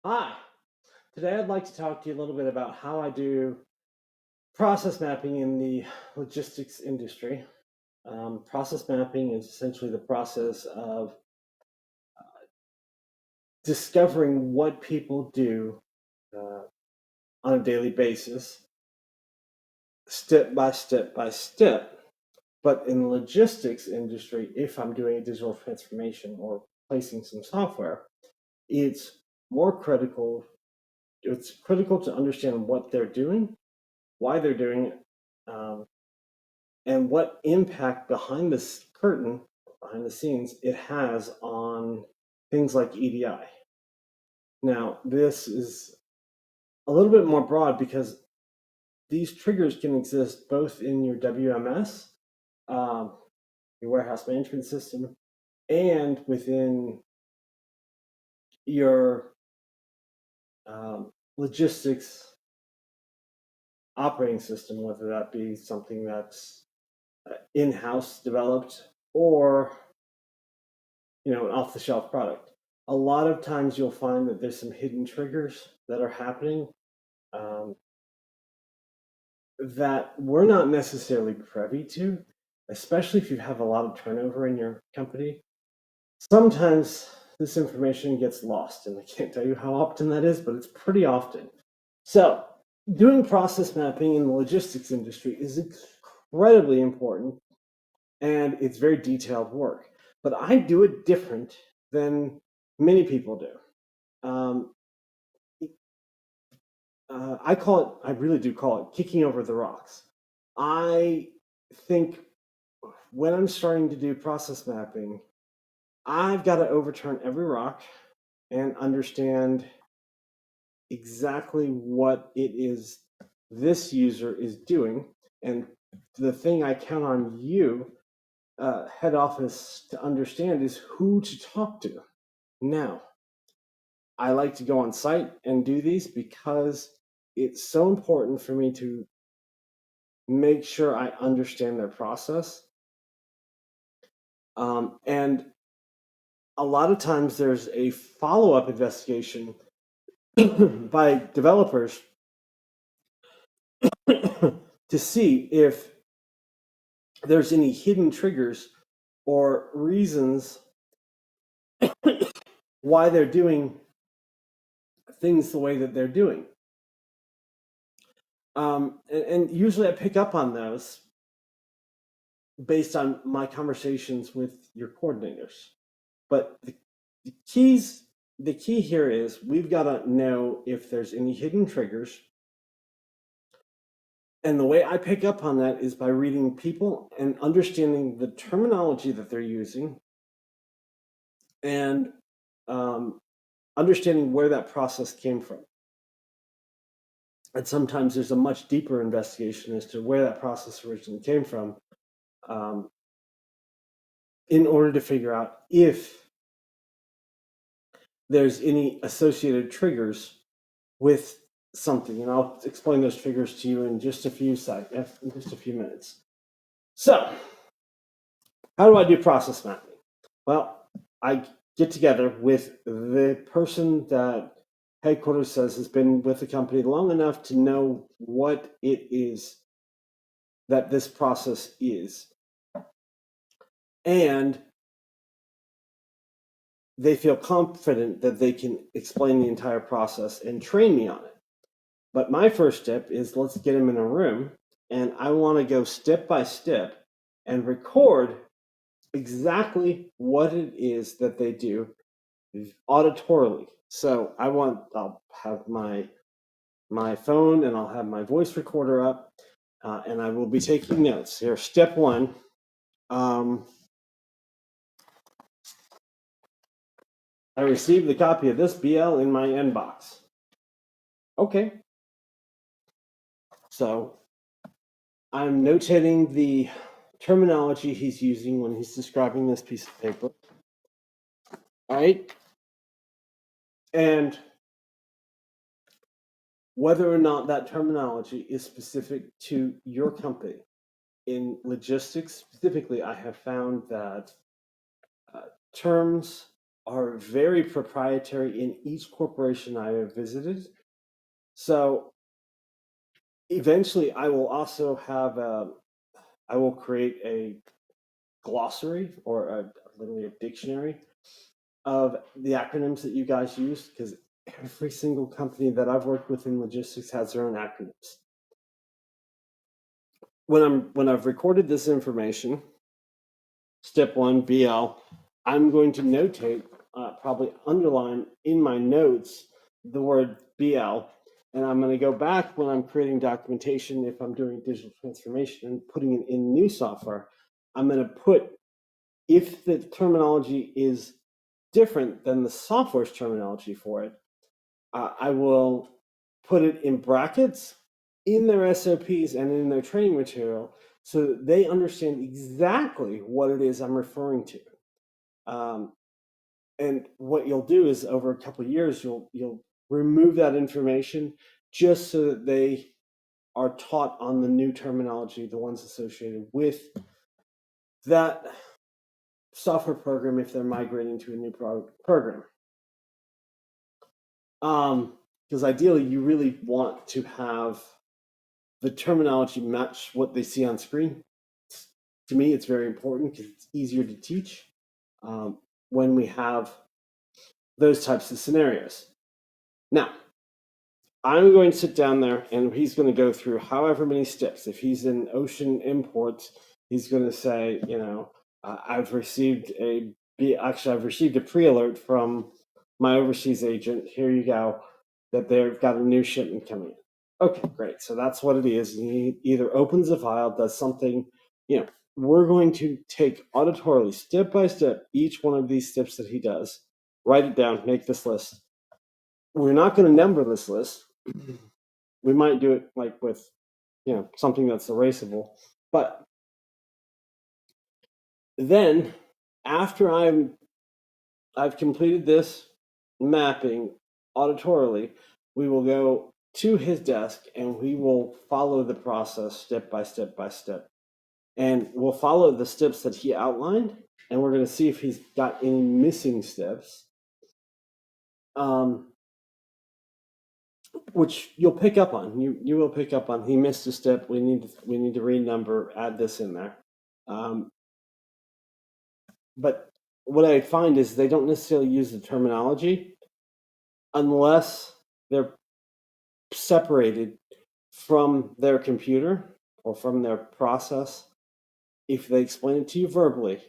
Hi, today I'd like to talk to you a little bit about how I do process mapping in the logistics industry. Process mapping is essentially the process of discovering what people do uh, on a daily basis, step by step by step. But in the logistics industry, if I'm doing a digital transformation or placing some software, it's more critical. It's critical to understand what they're doing, why they're doing it, um, and what impact behind this curtain, behind the scenes, it has on things like EDI. Now, this is a little bit more broad because these triggers can exist both in your WMS, um, your warehouse management system, and within your logistics operating system, whether that be something that's in-house developed or an off-the-shelf product. A lot of times you'll find that there's some hidden triggers that are happening um, that we're not necessarily privy to, especially if you have a lot of turnover in your company. Sometimes this information gets lost, and I can't tell you how often that is, but it's pretty often. So, doing process mapping in the logistics industry is incredibly important, and it's very detailed work. But I do it different than many people do. I really do call it kicking over the rocks. I think when I'm starting to do process mapping, I've got to overturn every rock and understand exactly what it is this user is doing. And the thing I count on you, head office, to understand is who to talk to. Now, I like to go on site and do these because it's so important for me to make sure I understand their process. And a lot of times there's a follow up investigation by developers to see if there's any hidden triggers or reasons why they're doing things the way that they're doing. And usually I pick up on those based on my conversations with your coordinators. But the keys, the key here is we've got to know if there's any hidden triggers. And the way I pick up on that is by reading people and understanding the terminology that they're using and um, understanding where that process came from. And sometimes there's a much deeper investigation as to where that process originally came from um, in order to figure out if there's any associated triggers with something. And I'll explain those triggers to you in just a few minutes. So, how do I do process mapping? Well, I get together with the person that headquarters says has been with the company long enough to know what it is that this process is. And they feel confident that they can explain the entire process and train me on it. But my first step is let's get them in a room, and I want to go step by step and record exactly what it is that they do auditorily. So I'll have my phone and I'll have my voice recorder up, and I will be taking notes. Here, step one. I received the copy of this BL in my inbox. Okay. So I'm notating the terminology he's using when he's describing this piece of paper. All right. And whether or not that terminology is specific to your company. In logistics specifically, I have found that terms are very proprietary in each corporation I have visited. So eventually, I will also have I will create a glossary or literally a dictionary of the acronyms that you guys use, because every single company that I've worked with in logistics has their own acronyms. When I've recorded this information, step 1 BL, I'm going to notate, probably underline in my notes the word BL, and I'm going to go back when I'm creating documentation, if I'm doing digital transformation and putting it in new software. I'm going to put, if the terminology is different than the software's terminology for it, I will put it in brackets in their SOPs and in their training material so that they understand exactly what it is I'm referring to. And what you'll do is, over a couple of years, you'll remove that information just so that they are taught on the new terminology, the ones associated with that software program if they're migrating to a new program. Because ideally, you really want to have the terminology match what they see on screen. To me, it's very important because it's easier to teach when we have those types of scenarios. Now, I'm going to sit down there and he's going to go through however many steps. If he's in ocean imports, he's going to say, I've received a pre-alert from my overseas agent. Here you go, that they've got a new shipment coming in. Okay, great. So that's what it is. He either opens a file, does something, we're going to take auditorily, step by step, each one of these steps that he does, write it down, make this list. We're not going to number this list. We might do it like with, something that's erasable. But then after I've completed this mapping auditorily, we will go to his desk and we will follow the process step by step by step. And we'll follow the steps that he outlined, and we're going to see if he's got any missing steps, which you'll pick up on. You will pick up on. He missed a step. We need to renumber, add this in there. But what I find is they don't necessarily use the terminology unless they're separated from their computer or from their process. If they explain it to you verbally,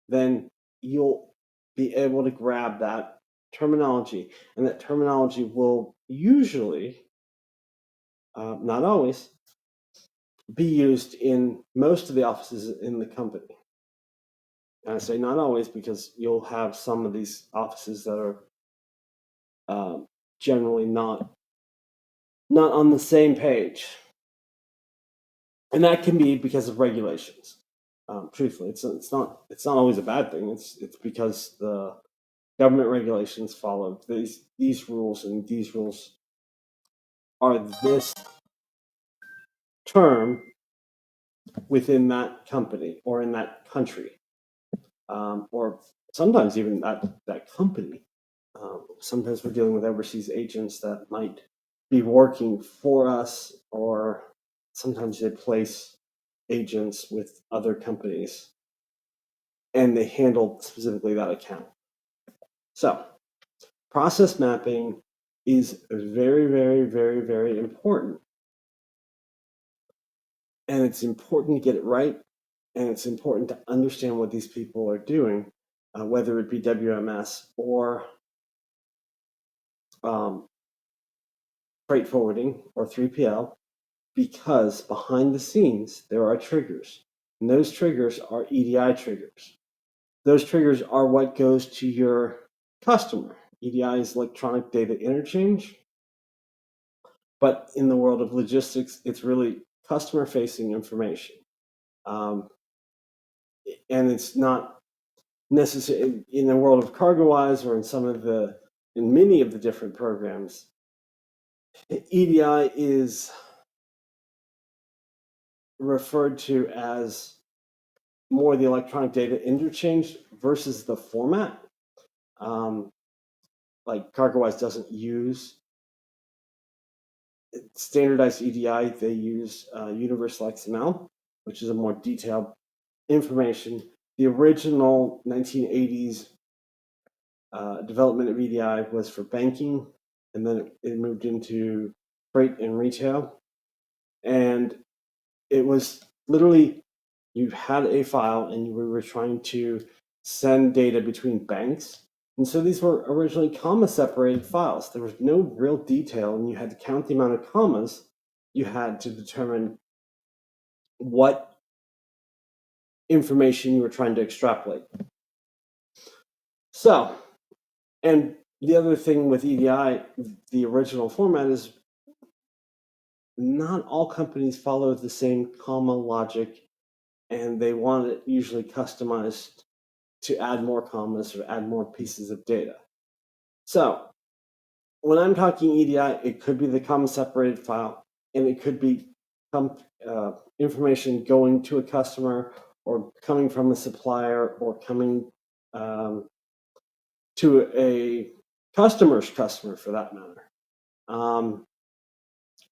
then you'll be able to grab that terminology, and that terminology will usually, not always, be used in most of the offices in the company. And I say not always because you'll have some of these offices that are generally not on the same page, and that can be because of regulations. Truthfully, it's not always a bad thing. It's because the government regulations follow these rules, and these rules are this term within that company or in that country, or sometimes even that company. Sometimes we're dealing with overseas agents that might be working for us, or sometimes they place agents with other companies and they handle specifically that account. So process mapping is very, very, very, very important. And it's important to get it right. And it's important to understand what these people are doing, whether it be WMS or freight forwarding or 3PL, because behind the scenes, there are triggers. And those triggers are EDI triggers. Those triggers are what goes to your customer. EDI is electronic data interchange. But in the world of logistics, it's really customer-facing information. And it's not necessarily in the world of CargoWise or in many of the different programs. EDI is referred to as more the electronic data interchange versus the format. Like CargoWise doesn't use standardized EDI. They use Universal XML, which is a more detailed information. The original 1980s development of EDI was for banking, and then it moved into freight and retail. And it was literally, you had a file and you were trying to send data between banks. And so these were originally comma separated files. There was no real detail, and you had to count the amount of commas you had to determine what information you were trying to extrapolate. So, and the other thing with EDI, the original format, is not all companies follow the same comma logic, and they want it usually customized to add more commas or add more pieces of data. So when I'm talking EDI, it could be the comma separated file, and it could be information going to a customer or coming from a supplier or coming to a customer's customer, for that matter.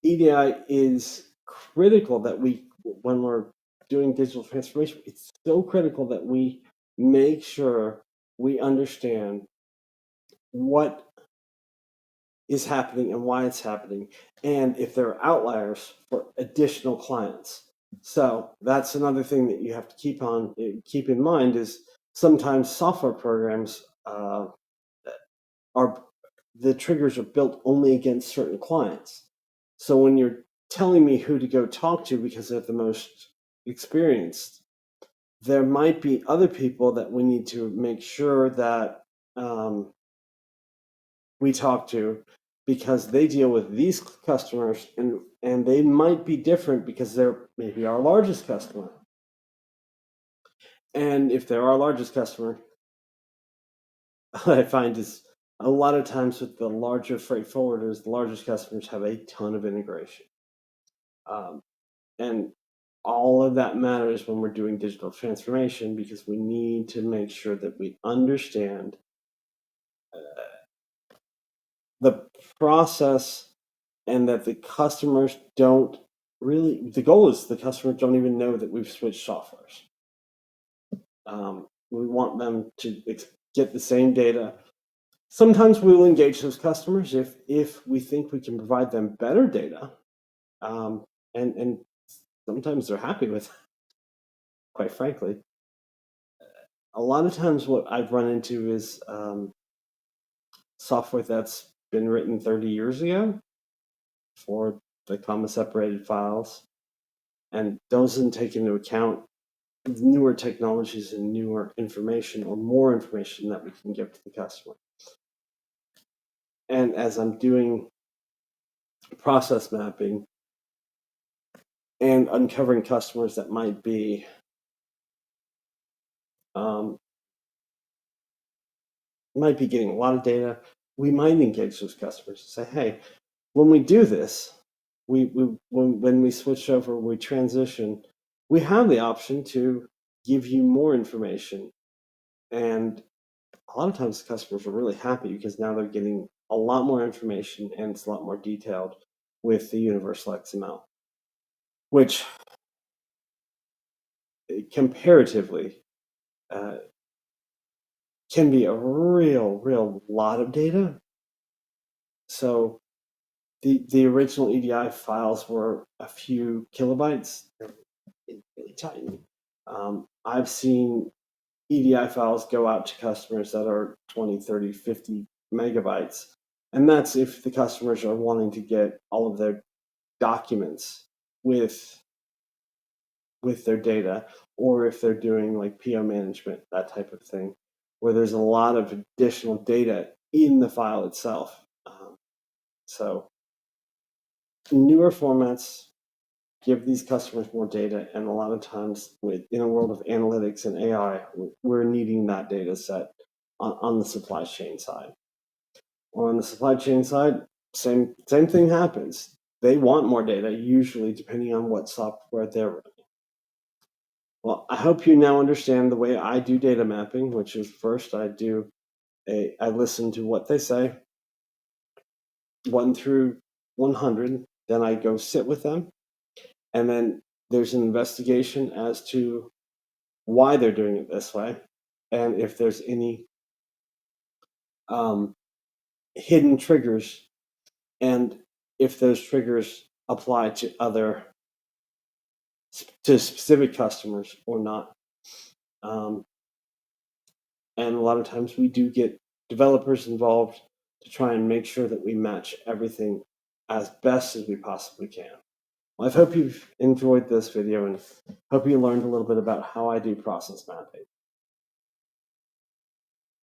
EDI is critical that when we're doing digital transformation, it's so critical that we make sure we understand what is happening and why it's happening, and if there are outliers for additional clients. So that's another thing that you have to keep in mind, is sometimes software programs are the triggers are built only against certain clients. So when you're telling me who to go talk to because they're the most experienced, there might be other people that we need to make sure that we talk to, because they deal with these customers, and they might be different because they're maybe our largest customer. And if they're our largest customer, I find is a lot of times with the larger freight forwarders, the largest customers have a ton of integration. And all of that matters when we're doing digital transformation, because we need to make sure that we understand the process, and that the customers don't really, the goal is the customers don't even know that we've switched softwares. We want them to get the same data. Sometimes we will engage those customers if we think we can provide them better data, and sometimes they're happy with it, quite frankly. A lot of times what I've run into is software that's been written 30 years ago for the comma separated files, and doesn't take into account newer technologies and newer information, or more information that we can give to the customer. And as I'm doing process mapping and uncovering customers that might be getting a lot of data, we might engage those customers and say, hey, when we do this, when we switch over, we transition, we have the option to give you more information. And a lot of times the customers are really happy, because now they're getting a lot more information, and it's a lot more detailed with the Universal XML, which comparatively can be a real lot of data. So the original EDI files were a few kilobytes. They're really tiny. I've seen EDI files go out to customers that are 20, 30, 50 megabytes. And that's if the customers are wanting to get all of their documents with their data, or if they're doing like PO management, that type of thing, where there's a lot of additional data in the file itself. So newer formats give these customers more data, and a lot of times in a world of analytics and AI, we're needing that data set on the supply chain side. Or on the supply chain side, same thing happens. They want more data, usually, depending on what software they're running. Well, I hope you now understand the way I do data mapping, which is, first I do I listen to what they say, 1 through 100. Then I go sit with them, and then there's an investigation as to why they're doing it this way, and if there's any hidden triggers, and if those triggers apply to specific customers or not. Um, and a lot of times we do get developers involved to try and make sure that we match everything as best as we possibly can. Well, I hope you've enjoyed this video and hope you learned a little bit about how I do process mapping.